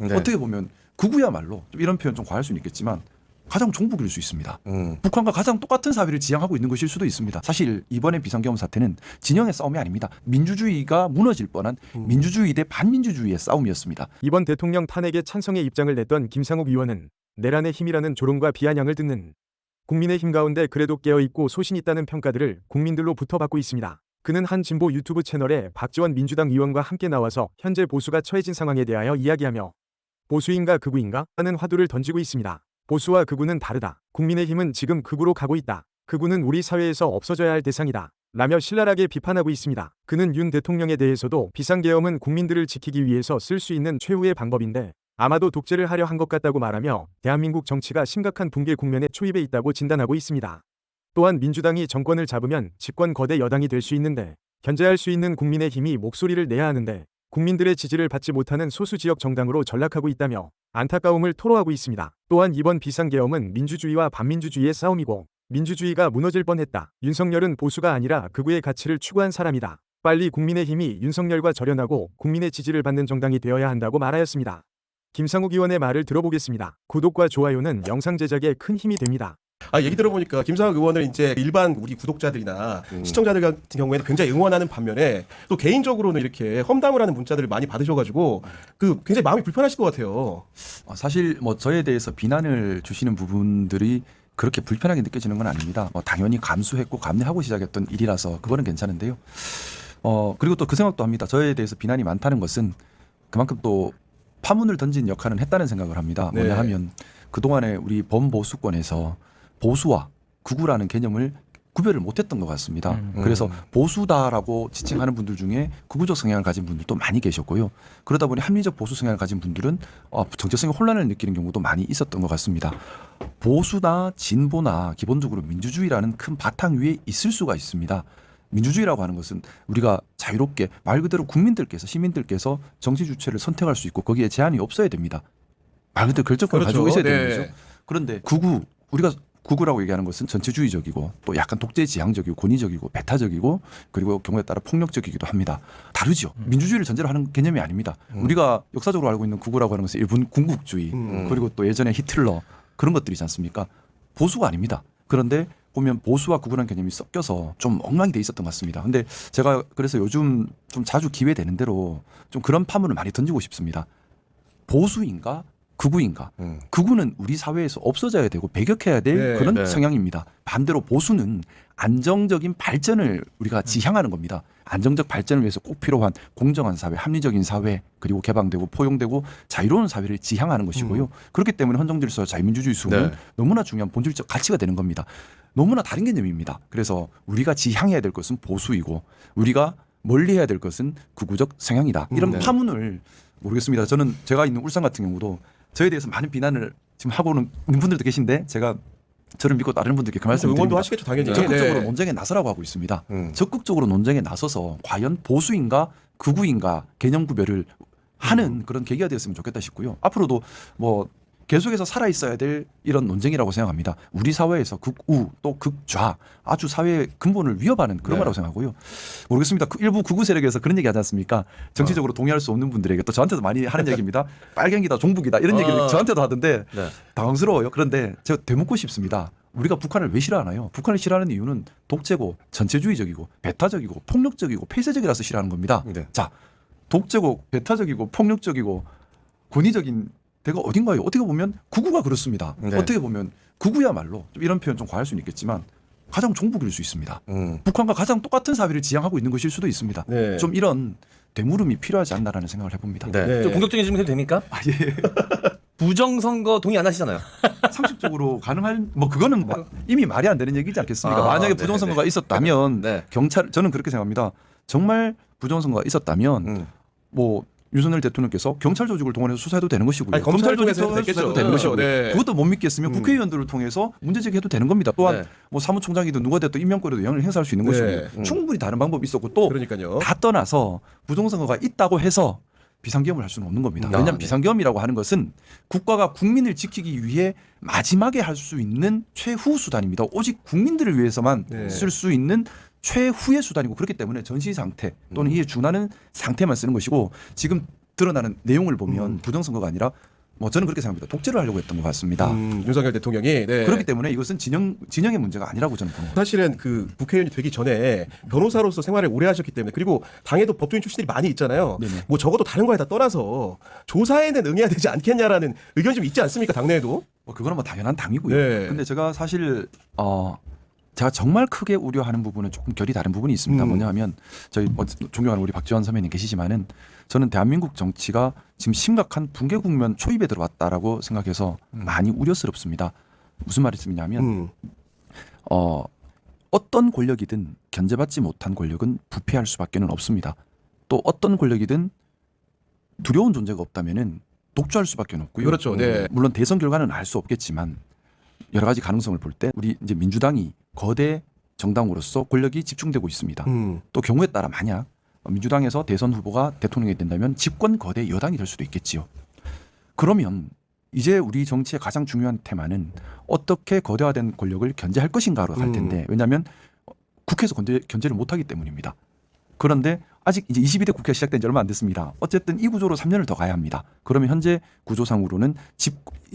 네. 어떻게 보면 극우야말로 좀 이런 표현 좀 과할 수는 있겠지만 가장 종북일 수 있습니다. 북한과 가장 똑같은 사회를 지향하고 있는 것일 수도 있습니다. 사실 이번에 비상계엄 사태는 진영의 싸움이 아닙니다. 민주주의가 무너질 뻔한 민주주의 대 반민주주의의 싸움이었습니다. 이번 대통령 탄핵에 찬성의 입장을 냈던 김상욱 의원은 내란의 힘이라는 조롱과 비아냥을 듣는 국민의힘 가운데 그래도 깨어있고 소신 있다는 평가들을 국민들로부터 받고 있습니다. 그는 한 진보 유튜브 채널에 박지원 민주당 의원과 함께 나와서 현재 보수가 처해진 상황에 대하여 이야기하며 보수인가 극우인가 하는 화두를 던지고 있습니다. 보수와 극우는 다르다. 국민의힘은 지금 극우로 가고 있다. 극우는 우리 사회에서 없어져야 할 대상이다. 라며 신랄하게 비판하고 있습니다. 그는 윤 대통령에 대해서도 비상계엄은 국민들을 지키기 위해서 쓸 수 있는 최후의 방법인데 아마도 독재를 하려 한 것 같다고 말하며 대한민국 정치가 심각한 붕괴 국면에 초입해 있다고 진단하고 있습니다. 또한 민주당이 정권을 잡으면 집권 거대 여당이 될 수 있는데 견제할 수 있는 국민의힘이 목소리를 내야 하는데 국민들의 지지를 받지 못하는 소수 지역 정당으로 전락하고 있다며 안타까움을 토로하고 있습니다. 또한 이번 비상계엄은 민주주의와 반민주주의의 싸움이고 민주주의가 무너질 뻔했다. 윤석열은 보수가 아니라 극우의 가치를 추구한 사람이다. 빨리 국민의힘이 윤석열과 절연하고 국민의 지지를 받는 정당이 되어야 한다고 말하였습니다. 김상욱 의원의 말을 들어보겠습니다. 구독과 좋아요는 영상 제작에 큰 힘이 됩니다. 얘기 들어보니까 김상욱 의원을 이제 일반 우리 구독자들이나 시청자들 같은 경우에는 굉장히 응원하는 반면에 또 개인적으로는 이렇게 험담을 하는 문자들을 많이 받으셔가지고 그 굉장히 마음이 불편하실 것 같아요. 사실 뭐 저에 대해서 비난을 주시는 부분들이 그렇게 불편하게 느껴지는 건 아닙니다. 당연히 감수했고 감내하고 시작했던 일이라서 그거는 괜찮은데요. 그리고 또 그 생각도 합니다. 저에 대해서 비난이 많다는 것은 그만큼 또 파문을 던진 역할은 했다는 생각을 합니다. 네. 뭐냐 하면 그동안에 우리 범보수권에서 보수와 극우라는 개념을 구별을 못했던 것 같습니다. 그래서 보수다라고 지칭하는 분들 중에 극우적 성향을 가진 분들도 많이 계셨고요. 그러다 보니 합리적 보수 성향을 가진 분들은 정체성의 혼란을 느끼는 경우도 많이 있었던 것 같습니다. 보수나 진보나 기본적으로 민주주의라는 큰 바탕 위에 있을 수가 있습니다. 민주주의라고 하는 것은 우리가 자유롭게 말 그대로 국민들께서 시민들께서 정치 주체를 선택할 수 있고 거기에 제한이 없어야 됩니다. 말 그대로 결정권을 그렇죠. 가지고 있어야 네. 되는 거죠. 그런데 우리가 극우라고 얘기하는 것은 전체주의적이고 또 약간 독재지향적이고 권위적이고 배타적이고 그리고 경우에 따라 폭력적이기도 합니다. 다르죠. 민주주의를 전제로 하는 개념이 아닙니다. 우리가 역사적으로 알고 있는 극우라고 하는 것은 일본 군국주의 그리고 또 예전에 히틀러 그런 것들이지 않습니까? 보수가 아닙니다. 그런데 보면 보수와 극우라는 개념이 섞여서 좀 엉망이 돼 있었던 것 같습니다. 근데 제가 그래서 요즘 좀 자주 기회 되는 대로 좀 그런 파문을 많이 던지고 싶습니다. 보수인가? 극우인가? 극우는 우리 사회에서 없어져야 되고 배격해야 될 그런 성향입니다. 반대로 보수는 안정적인 발전을 우리가 지향하는 겁니다. 안정적 발전을 위해서 꼭 필요한 공정한 사회, 합리적인 사회, 그리고 개방되고 포용되고 자유로운 사회를 지향하는 것이고요. 그렇기 때문에 헌정질서와 자유민주주의 수호는 너무나 중요한 본질적 가치가 되는 겁니다. 너무나 다른 개념입니다. 그래서 우리가 지향해야 될 것은 보수이고 우리가 멀리해야 될 것은 극우적 성향이다. 이런 파문을 모르겠습니다. 저는 제가 있는 울산 같은 경우도 저에 대해서 많은 비난을 지금 하고 있는 분들도 계신데 제가 저를 믿고 다른 분들께 그 말씀을 응원도 드립니다. 하시겠죠, 당연히. 적극적으로 논쟁에 나서라고 하고 있습니다. 적극적으로 논쟁에 나서서 과연 보수인가 극우인가 개념 구별을 하는 그런 계기가 되었으면 좋겠다 싶고요. 앞으로도 뭐 계속해서 살아있어야 될 이런 논쟁이라고 생각합니다. 우리 사회에서 극우 또 극좌 아주 사회의 근본을 위협하는 그런 거라고 생각하고요. 모르겠습니다. 일부 극우 세력에서 그런 얘기 하지 않습니까? 정치적으로 동의할 수 없는 분들에게 또 저한테도 많이 하는 얘기입니다. 빨갱이다 종북이다 이런 얘기를 저한테도 하던데 당황스러워요. 그런데 제가 되묻고 싶습니다. 우리가 북한을 왜 싫어하나요? 북한을 싫어하는 이유는 독재고 전체주의적이고 배타적이고 폭력적이고 폐쇄적이라서 싫어하는 겁니다. 자, 독재고 배타적이고 폭력적이고 권위적인 데가 어딘가요? 어떻게 보면 극우가 그렇습니다. 어떻게 보면 극우야말로 좀 이런 표현 좀 과할 수는 있겠지만 가장 종북일 수 있습니다. 북한과 가장 똑같은 사회를 지향하고 있는 것일 수도 있습니다. 좀 이런 되물음이 필요하지 않나라는 생각을 해봅니다. 좀 본격적인 질문 해도 됩니까? 예. 부정선거 동의 안 하시잖아요. 상식적으로 가능할 그거는 이미 말이 안 되는 얘기지 않겠습니까? 만약에 부정선거가 있었다면 저는 그렇게 생각합니다. 정말 부정선거가 있었다면 뭐 윤석열 대통령께서 경찰 조직을 동원해서 수사해도 되는 것이고요. 검찰 통해서 수사해도 됐겠죠. 되는 것이고요. 그것도 못 믿겠으면 국회의원들을 통해서 문제 제기해도 되는 겁니다. 또한 뭐 사무총장이든 누가 됐든 임명권에도 영향을 행사할 수 있는 것이고요. 충분히 다른 방법이 있었고 또 다 떠나서 부정선거가 있다고 해서 비상계엄을 할 수는 없는 겁니다. 왜냐하면 비상계엄이라고 하는 것은 국가가 국민을 지키기 위해 마지막에 할 수 있는 최후 수단입니다. 오직 국민들을 위해서만 쓸 수 있는 최후의 수단이고 그렇기 때문에 전시 상태 또는 이에 준하는 상태만 쓰는 것이고 지금 드러나는 내용을 보면 부정선거가 아니라 뭐 저는 그렇게 생각합니다. 독재를 하려고 했던 것 같습니다. 윤석열 대통령이 네. 그렇기 때문에 이것은 진영의 문제가 아니라고 저는 보는 거예요. 사실은 그 국회의원이 되기 전에 변호사로서 생활을 오래 하셨기 때문에 그리고 당에도 법조인 출신들이 많이 있잖아요. 네네. 뭐 적어도 다른 거에 다 떠나서 조사에는 응해야 되지 않겠냐라는 의견이 좀 있지 않습니까? 당내에도. 뭐 그거는 뭐 당연한 당이고요. 네. 근데 제가 사실 제가 정말 크게 우려하는 부분은 조금 결이 다른 부분이 있습니다. 뭐냐 하면 저희 존경하는 우리 박지원 선배님 계시지만은 저는 대한민국 정치가 지금 심각한 붕괴 국면 초입에 들어왔다라고 생각해서 많이 우려스럽습니다. 무슨 말씀이냐면 어떤 권력이든 견제받지 못한 권력은 부패할 수밖에는 없습니다. 또 어떤 권력이든 두려운 존재가 없다면은 독주할 수밖에 없고요. 그렇죠. 네. 물론 대선 결과는 알 수 없겠지만 여러 가지 가능성을 볼 때 우리 이제 민주당이 거대 정당으로서 권력이 집중되고 있습니다. 또 경우에 따라 만약 민주당에서 대선 후보가 대통령이 된다면 집권 거대 여당이 될 수도 있겠지요. 그러면 이제 우리 정치의 가장 중요한 테마는 어떻게 거대화된 권력을 견제할 것인가로 갈 텐데 왜냐하면 국회에서 견제를 못하기 때문입니다. 그런데 아직 이제 22대 국회가 시작된 지 얼마 안 됐습니다. 어쨌든 이 구조로 3년을 더 가야 합니다. 그러면 현재 구조상으로는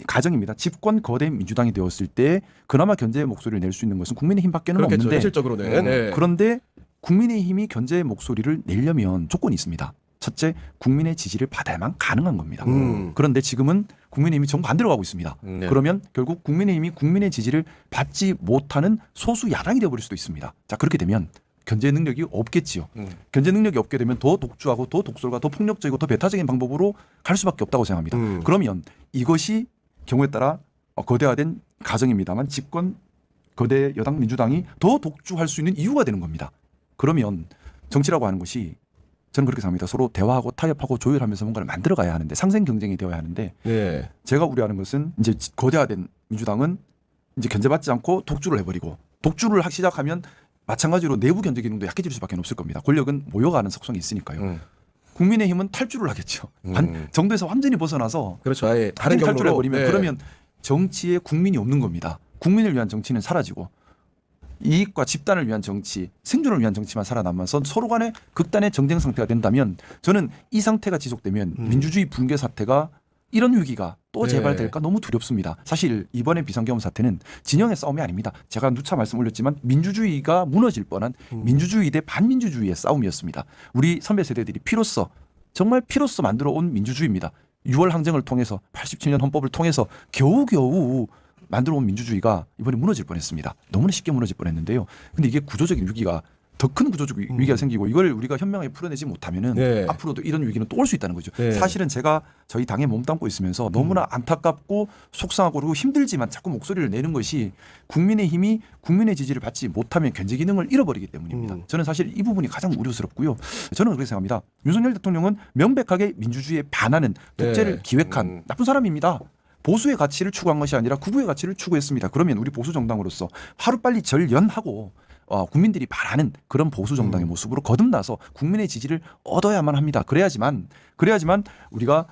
가정입니다. 집권 거대 민주당이 되었을 때 그나마 견제의 목소리를 낼 수 있는 것은 국민의힘밖에는 그렇겠죠. 없는데 현실적으로는. 네. 그런데 국민의힘이 견제의 목소리를 내려면 조건이 있습니다. 첫째, 국민의 지지를 받아야만 가능한 겁니다. 그런데 지금은 국민의힘이 정반대로 가고 있습니다. 네. 그러면 결국 국민의힘이 국민의 지지를 받지 못하는 소수 야당이 되어버릴 수도 있습니다. 자, 그렇게 되면 견제 능력이 없겠지요. 견제 능력이 없게 되면 더 독주하고 더 독설과 더 폭력적이고 더 배타적인 방법으로 갈 수밖에 없다고 생각합니다. 그러면 이것이 경우에 따라 거대화된 가정입니다만 집권 거대 여당 민주당이 더 독주할 수 있는 이유가 되는 겁니다. 그러면 정치라고 하는 것이 저는 그렇게 생각합니다. 서로 대화하고 타협하고 조율하면서 뭔가를 만들어가야 하는데 상생 경쟁이 되어야 하는데 네. 제가 우려하는 것은 이제 거대화된 민주당은 이제 견제받지 않고 독주를 해버리고 독주를 시작하면 마찬가지로 내부 견제 기능도 약해질 수밖에 없을 겁니다. 권력은 모여가는 속성이 있으니까요. 국민의힘은 탈주를 하겠죠. 정부에서 완전히 벗어나서 그렇죠. 아예 다른 탈주를 경로로. 해버리면 네. 그러면 정치에 국민이 없는 겁니다. 국민을 위한 정치는 사라지고 이익과 집단을 위한 정치, 생존을 위한 정치만 살아남아서 서로 간의 극단의 정쟁 상태가 된다면 저는 이 상태가 지속되면 민주주의 붕괴 사태가 이런 위기가 또 네. 재발될까 너무 두렵습니다. 사실 이번에 비상계엄 사태는 진영의 싸움이 아닙니다. 제가 누차 말씀 올렸지만 민주주의가 무너질 뻔한 민주주의 대 반민주주의의 싸움이었습니다. 우리 선배 세대들이 피로써 정말 피로써 만들어 온 민주주의입니다. 6월 항쟁을 통해서 87년 헌법을 통해서 겨우겨우 만들어 온 민주주의가 이번에 무너질 뻔했습니다. 너무나 쉽게 무너질 뻔했는데요. 근데 이게 구조적인 위기가 더 큰 구조적 위기가 생기고 이걸 우리가 현명하게 풀어내지 못하면은 네. 앞으로도 이런 위기는 또 올 수 있다는 거죠. 네. 사실은 제가 저희 당에 몸담고 있으면서 너무나 안타깝고 속상하고 그리고 힘들지만 자꾸 목소리를 내는 것이 국민의힘이 국민의 지지를 받지 못하면 견제 기능을 잃어버리기 때문입니다. 저는 사실 이 부분이 가장 우려스럽고요. 저는 그렇게 생각합니다. 윤석열 대통령은 명백하게 민주주의에 반하는 독재를 네. 기획한 나쁜 사람입니다. 보수의 가치를 추구한 것이 아니라 극우의 가치를 추구했습니다. 그러면 우리 보수 정당으로서 하루빨리 절연하고 국민들이 바라는 그런 보수 정당의 모습으로 거듭나서 국민의 지지를 얻어야만 합니다. 그래야지만 우리가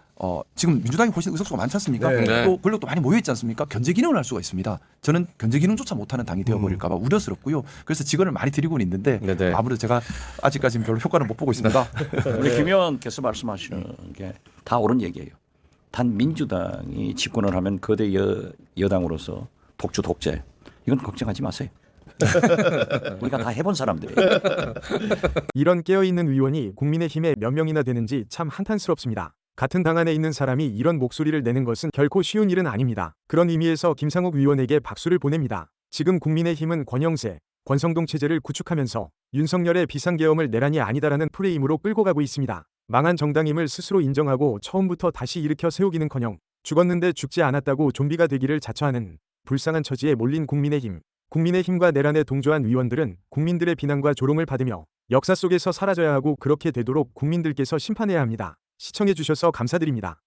지금 민주당이 훨씬 의석수가 많지 않습니까? 네. 또 권력도 많이 모여 있지 않습니까? 견제 기능을 할 수가 있습니다. 저는 견제 기능조차 못하는 당이 되어버릴까 봐 우려스럽고요. 그래서 직언을 많이 드리고는 있는데 네네. 아무래도 제가 아직까지는 별로 효과를 못 보고 있습니다. 우리 김 의원께서 말씀하시는 게 다 옳은 얘기예요. 단 민주당이 집권을 하면 거대 여당으로서 독주 독재 이건 걱정하지 마세요. 우리가 다 해본 사람들이에요. 이런 깨어있는 의원이 국민의힘에 몇 명이나 되는지 참 한탄스럽습니다. 같은 당 안에 있는 사람이 이런 목소리를 내는 것은 결코 쉬운 일은 아닙니다. 그런 의미에서 김상욱 의원에게 박수를 보냅니다. 지금 국민의힘은 권영세, 권성동 체제를 구축하면서 윤석열의 비상계엄을 내란이 아니다라는 프레임으로 끌고 가고 있습니다. 망한 정당임을 스스로 인정하고 처음부터 다시 일으켜 세우기는커녕 죽었는데 죽지 않았다고 좀비가 되기를 자처하는 불쌍한 처지에 몰린 국민의힘. 국민의힘과 내란에 동조한 의원들은 국민들의 비난과 조롱을 받으며 역사 속에서 사라져야 하고 그렇게 되도록 국민들께서 심판해야 합니다. 시청해 주셔서 감사드립니다.